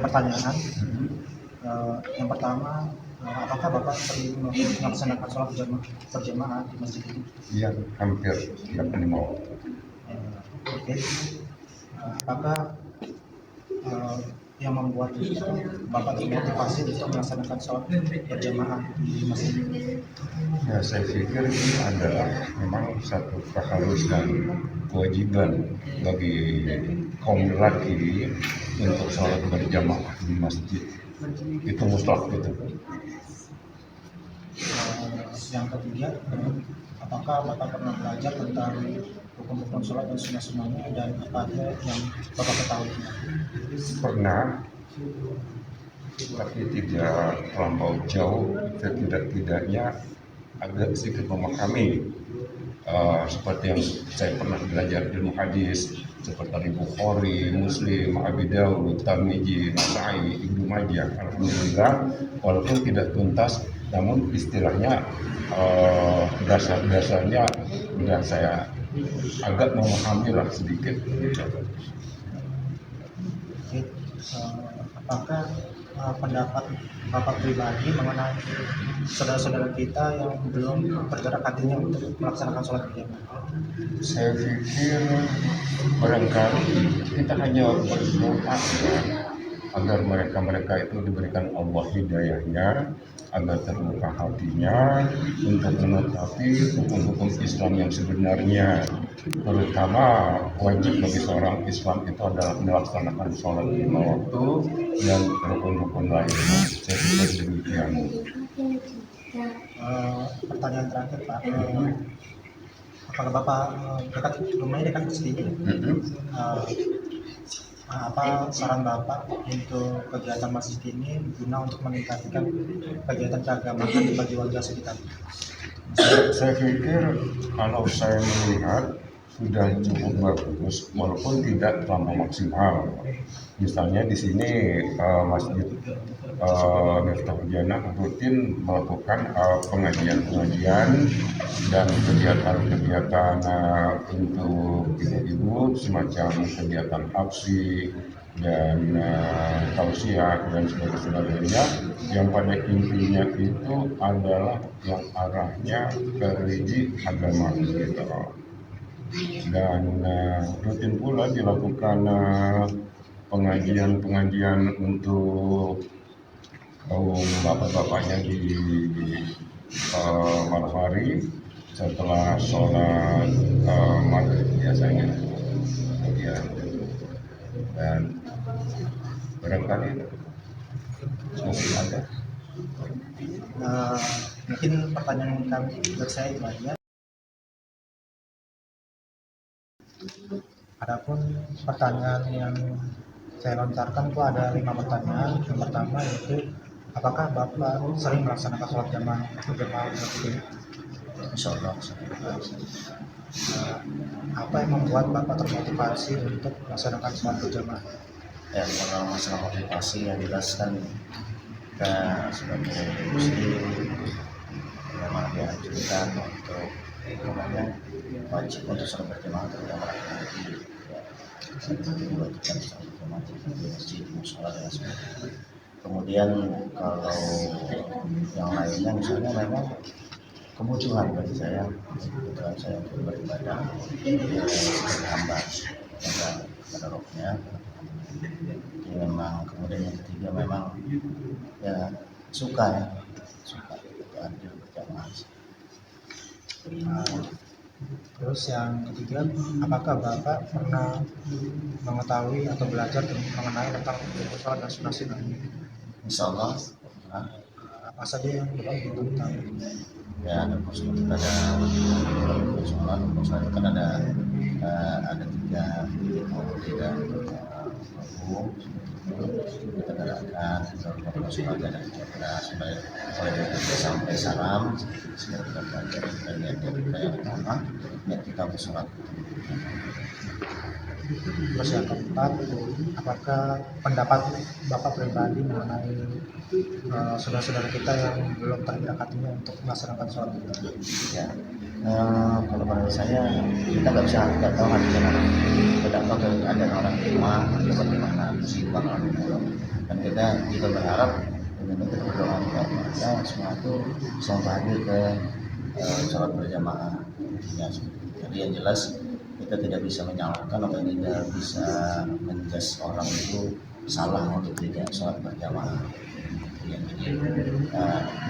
pertanyaan. Yang pertama, apakah Bapak sering melaksanakan sholat berjamaah di masjid ini? Iya, hampir tiap 5 waktu. Oke. Apakah yang membuat Bapak termotivasi untuk melaksanakan sholat berjamaah di masjid ini? Ya, saya pikir ini adalah memang satu keharusan, kewajiban bagi kaum lelaki untuk sholat berjamaah di masjid. Itu mutlak gitu. Yang ketiga, apakah Bapak pernah belajar tentang hukum-hukum sholat dan sunnah-sunnahnya, dan apa aja yang Bapak ketahui? Pernah, tapi tidak terlampau jauh. Setidak-tidaknya agak sedikit memahami, seperti yang saya pernah belajar ilmu hadis seperti Bukhari, Muslim, Abi Dawud, Tirmidzi, Nasa'i, Ibnu Majah. Alhamdulillah, walaupun tidak tuntas, namun istilahnya dasar-dasarnya sudah saya agak memahami lah sedikit. Oke. Apakah pendapat Bapak pribadi mengenai saudara-saudara kita yang belum bergerak hatinya untuk melaksanakan sholat berjamaah? Saya pikir barangkali kita hanya berdoa agar mereka itu diberikan Allah hidayahnya, agar terbuka hatinya untuk menetapi hukum-hukum Islam yang sebenarnya, terutama wajib bagi seorang Islam itu adalah melaksanakan sholat 5 waktu dan rukun-rukun lainnya. Saya pikir demikian. Pertanyaan terakhir, Pak. Apakah Bapak rumahnya dekat masjid ini? Apa saran Bapak untuk kegiatan masjid ini guna untuk meningkatkan kegiatan keagamaan bagi warga sekitar? Saya pikir kalau saya melihat sudah cukup bagus, walaupun tidak terlalu maksimal. Misalnya di sini Masjid Miftahul Jannah rutin melakukan pengajian-pengajian dan kegiatan-kegiatan untuk ibu-ibu, semacam kegiatan aksi dan tausiah dan sebagainya, yang pada intinya itu adalah yang arahnya ke religi agama gitu. Dan rutin pula dilakukan pengajian-pengajian untuk kaum bapak-bapaknya di malam hari setelah sholat maghrib biasanya. Ya. Dan barangkali masih ada. Mungkin pertanyaan kami buat saya itu aja. Adapun pertanyaan yang saya lontarkan itu ada 5 pertanyaan. Yang pertama yaitu, apakah Bapak sering melaksanakan sholat berjamaah di masjid ini? Insyaallah. Apa yang membuat Bapak termotivasi untuk melaksanakan sholat berjamaah? Ya, kalau masalah motivasi yang jelas kan kita sebagai muslim memang dianjurkan untuk wajib untuk sholat berjamaah, terutama laki-laki. Diwajibkan sholat berjamaah di masjid, musola dan sebagainya. Kemudian kalau yang lainnya misalnya memang kebutuhan bagi saya, kebutuhan saya untuk beribadah sebagai hamba pada rohnya. Jadi memang, kemudian yang ketiga memang ya suka anjur berjamaah. Terus yang ketiga, apakah Bapak pernah mengetahui atau belajar mengenai tentang sholat dan sunnah-sunnah? Insyaallah. Apa saja yang Bapak belum tahu? Ya, ada sholat, kan ada 3 tidak umum kita gerakan kalau sholat ada 13 mulai dari sampai salam. Semoga kita belajar dan niat kita yang pertama, niat kita untuk sholat. Terus yang keempat, apakah pendapat Bapak pribadi mengenai saudara-saudara kita yang belum tergerak hatinya untuk melaksanakan sholat? Ya, kalau menurut saya kita nggak tahu hatinya orang, tidak tahu keadaan orang tua atau bagaimana kesibukan orang tua. Dan kita juga berharap dengan itu kita berdoa agar mereka semua itu bisa hadir ke sholat berjamaah. Ya, jadi yang jelas kita tidak bisa menyalahkan atau tidak bisa menjudge orang itu salah untuk tidak sholat berjamaah. Ya, jadi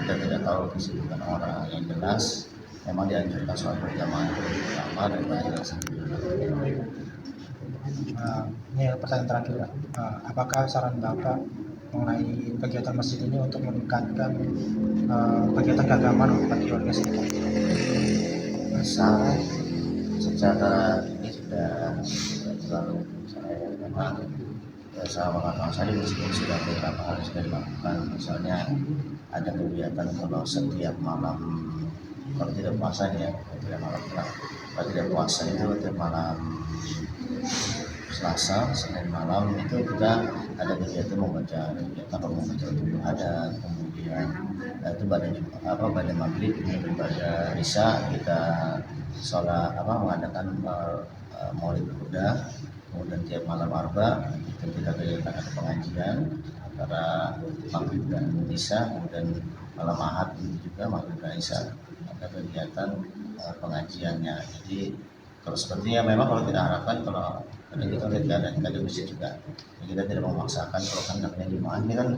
kita tidak tahu kesibukan orang, yang jelas memang dianjurkan sholat berjamaah itu lebih utama daripada yang sendiri. Ini pertanyaan terakhir, Pak. Apakah saran Bapak mengenai kegiatan masjid ini untuk meningkatkan kegiatan keagamaan bagi warga sekitar? Saran secara ini sudah terlalu saya memang sama kakak saya di sini sudah beberapa kali sudah dilakukan. Misalnya ada kegiatan kalau setiap malam, kalau tidak puasa ya, kalau tidak puasa itu setiap malam Selasa, Senin malam itu kita ada kegiatan membaca itu ada, kemudian itu pada maghrib, kemudian pada isya kita sholat mengadakan maulid Buddha, kemudian tiap malam arba itu kita ada pengajian antara maghrib dan isya, kemudian malam ahad itu juga maghrib dan isya ada kegiatan pengajiannya. Jadi kalau sepertinya memang kalau kita harapkan kalau ada kita lihat dan ada masjid juga, kita tidak memaksakan kalau kan namanya jemaah ini kan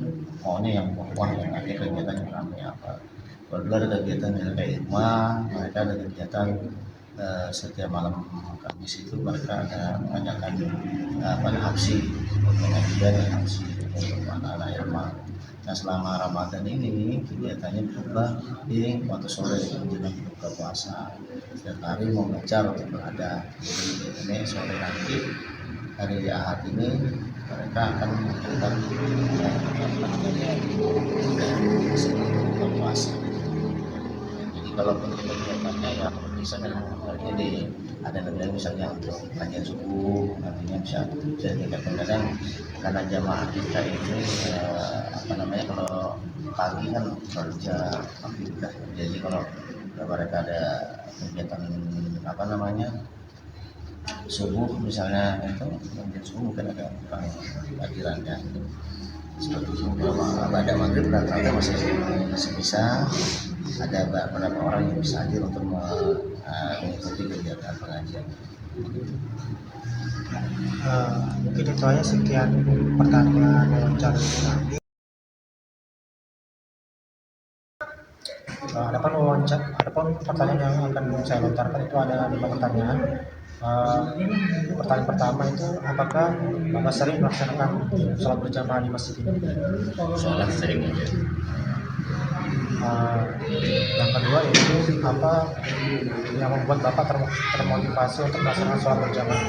maunya yang wah yang ada kegiatan yang ramai apa. Kalau dulu ada kegiatan yang kayak rumah, mereka ada kegiatan setiap malam Kamis itu mereka ada mengadakan habsi pengajian dan habsi untuk anak-anak ilmu. Nah selama Ramadan ini kegiatannya berubah di waktu sore menjelang buka puasa. Setiap hari membaca untuk berada. Jadi ini sore nanti hari Ahad ini mereka akan melakukan buka puasa. Jadi kalaupun kegiatannya ya bisa jadi ada negara misalnya untuk kajian subuh, artinya bisa ditingkatkan kadang karena jamaah kita ini kalau pagi kan kerja aktivitas, jadi kalau mereka ada kegiatan subuh misalnya itu kemudian subuh mungkin ada kurang hadirannya seperti itu. Kalau ada maghrib rata-rata masih bisa ada beberapa orang yang bisa hadir untuk mengikuti kegiatan pengajian. Mungkin itu aja, sekian pertanyaan wawancara kami. Adapun pertanyaan yang akan saya lontarkan itu ada 5 pertanyaan. Pertanyaan pertama itu, apakah Bapak sering melaksanakan sholat berjamaah di masjid ini? Sholat sering aja. Yang kedua itu, apa yang membuat Bapak termotivasi untuk melaksanakan sholat berjamaah?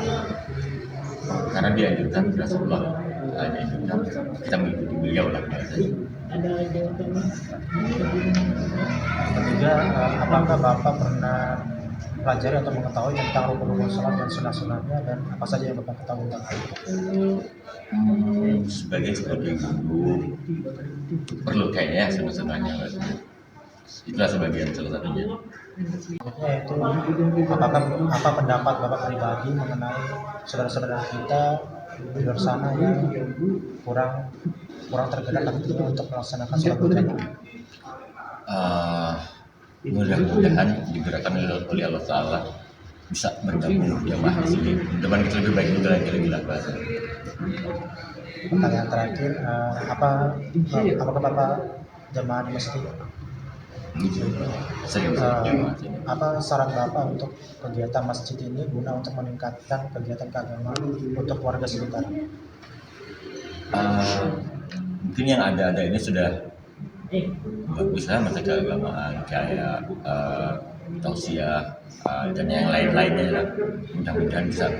Karena dianjurkan Rasulullah, dianjurkan kita mengikuti beliau lah biasanya. Ketiga, apakah Bapak pernah pelajari atau mengetahui tentang rukun-rukun sholat dan sunah-sunahnya, dan apa saja yang Bapak ketahui tentang hal itu? Sebagai guru perlu kayaknya sebenarnya itulah sebagian salah satunya. Yaitu, apa pendapat Bapak pribadi mengenai saudara-saudara kita di luar sana yang kurang tergerak hatinya untuk melaksanakan sholat berjamaah? Mudah-mudahan digerakkan oleh Allah Ta'ala bisa bergabung jamaah di sini. Mudah-mudahan kita lebih baik juga lagi lakukan. Pertanyaan terakhir, apakah Bapak jamaah di masjid? Sering jamaah sini. Apa saran Bapak untuk kegiatan masjid ini guna untuk meningkatkan kegiatan keagamaan untuk warga sekitar? Mungkin yang ada ini sudah bagus lah, masa keagamaan kayak tausiah dan yang lain-lainnya lah. Mudah-mudahan bisa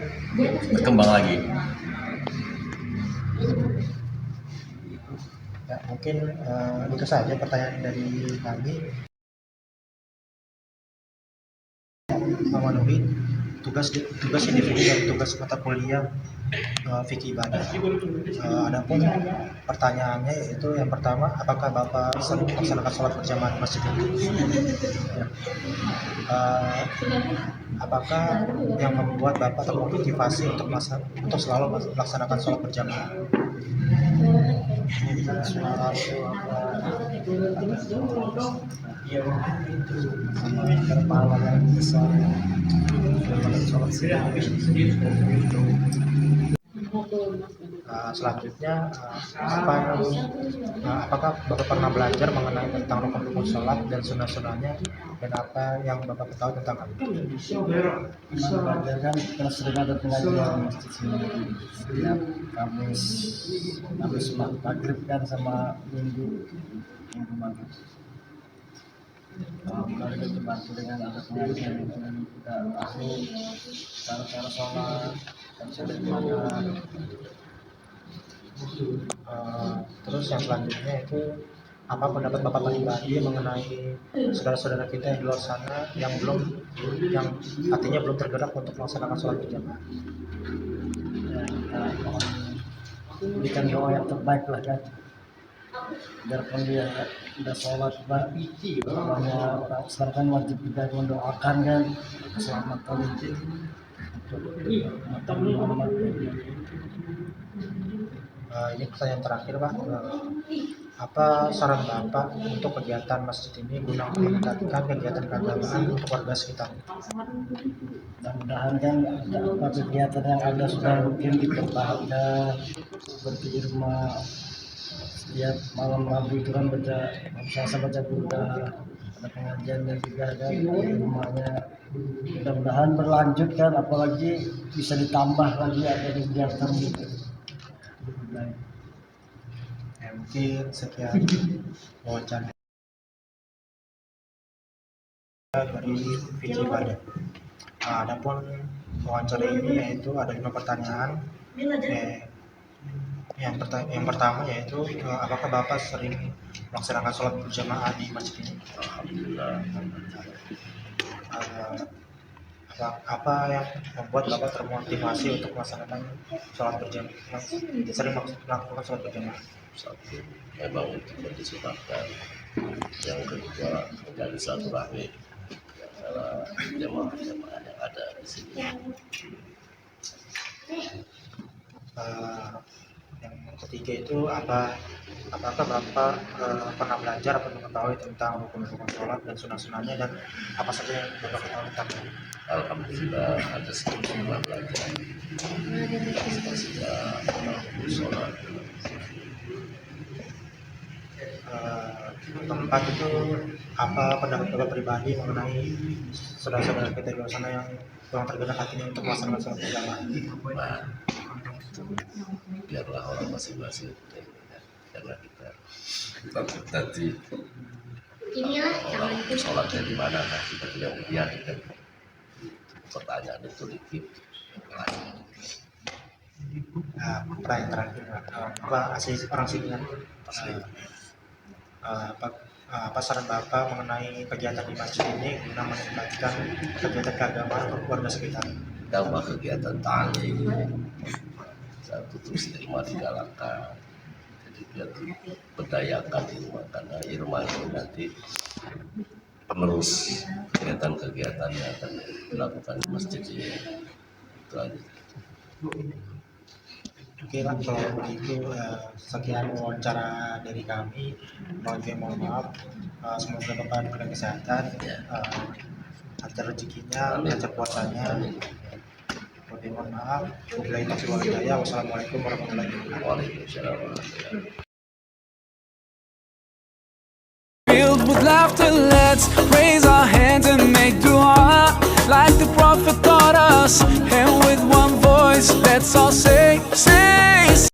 berkembang lagi. Ya, mungkin itu saja pertanyaan dari kami. Memenuhi tugas individu dan tugas mata kuliah fikih ibadah. Adapun pertanyaannya yaitu yang pertama, apakah Bapak sering melaksanakan sholat berjamaah di masjid ini? Ya. Apakah yang membuat Bapak termotivasi untuk selalu melaksanakan sholat berjamaah? Misalnya suara itu apa ada kepala yang besar daripada sholat Selanjutnya, apakah Bapak pernah belajar mengenai tentang rukun-rukun sholat dan sunnah-sunnahnya, dan apa yang Bapak ketahui tentang hal itu? belajar kan karena sering ada pengajian masjid sini setiap Kamis maghrib kan sama minggu maghrib. Kali itu dibantu dengan ada pengajian dan kita tahu cara-cara sholat dan cara makan. Terus yang selanjutnya itu, apa pendapat Bapak pribadi mengenai saudara-saudara kita yang di luar sana yang artinya belum tergerak untuk melaksanakan sholat berjamaah? Ya, kita berikan doa yang terbaik lah kan, biarpun dia udah sholat pak, namanya orang sekarang kan wajib kita mendoakan kan keselamatan untuk umat. Ini pertanyaan terakhir Pak. Apa saran Bapak untuk kegiatan masjid ini guna meningkatkan kegiatan keagamaan untuk warga sekitar? Mudah-mudahan kan ada apa kegiatan yang ada sudah mungkin dipertahankan seperti di rumah setiap malam Rabu itu kan baca Selasa baca Burda, ada pengajian dan juga kan di rumahnya. Mudah-mudahan berlanjut kan, apalagi bisa ditambah lagi ada kegiatan gitu. Ya, mungkin sekian wawancara dari Fiji Badan. Adapun wawancara ini yaitu ada 5 pertanyaan. Yang pertama yaitu, apakah Bapak sering melaksanakan sholat berjamaah di masjid ini? Alhamdulillah. Apa yang membuat Bapak termotivasi untuk melaksanakan sholat berjamaah, sering melakukan sholat berjamaah? Satu, memang untuk disunnahkan. Yang kedua, menjadi silaturahmi antara jemaah-jemaah yang ada di sini. Yang ketiga itu, apakah Bapak pernah belajar atau mengetahui tentang rukun-rukun sholat dan sunnah-sunnahnya, dan apa saja yang Bapak ketahui tentang? Alhamdulillah ada sedikit belajar. Sudah sholat. Keempat itu, apa pendapat Bapak pribadi mengenai saudara-saudara kita di luar sana yang kurang tergerak hatinya untuk melaksanakan sholat berjamaah? Nah, biarlah orang masing-masing, jangan kita takut nanti orang sholatnya di mana, nah kita tidak membiarkan pertanyaan itu dikit. Apa yang terakhir, apa asli orang sini kan? Apa saran Bapak mengenai kegiatan di masjid ini guna meningkatkan kegiatan keagamaan untuk warga sekitar? Tambah kegiatan ta'lim, satu terus terima digalakkan, jadi biar diberdayakan di rumah, karena di rumah itu nanti penerus kegiatan-kegiatan yang akan dilakukan di masjid ini. Itu aja. Oke Pak, kalau begitu sekian wawancara dari kami. Mohon maaf, semoga Bapak diberikan kesehatan, lancar rezekinya, lancar puasanya. Mohon maaf. Wabillahi taufiq wal hidayah. Wassalamualaikum warahmatullahi wabarakatuh. Waalaikumsalam warahmatullahi wabarakatuh. Filled with laughter, let's raise our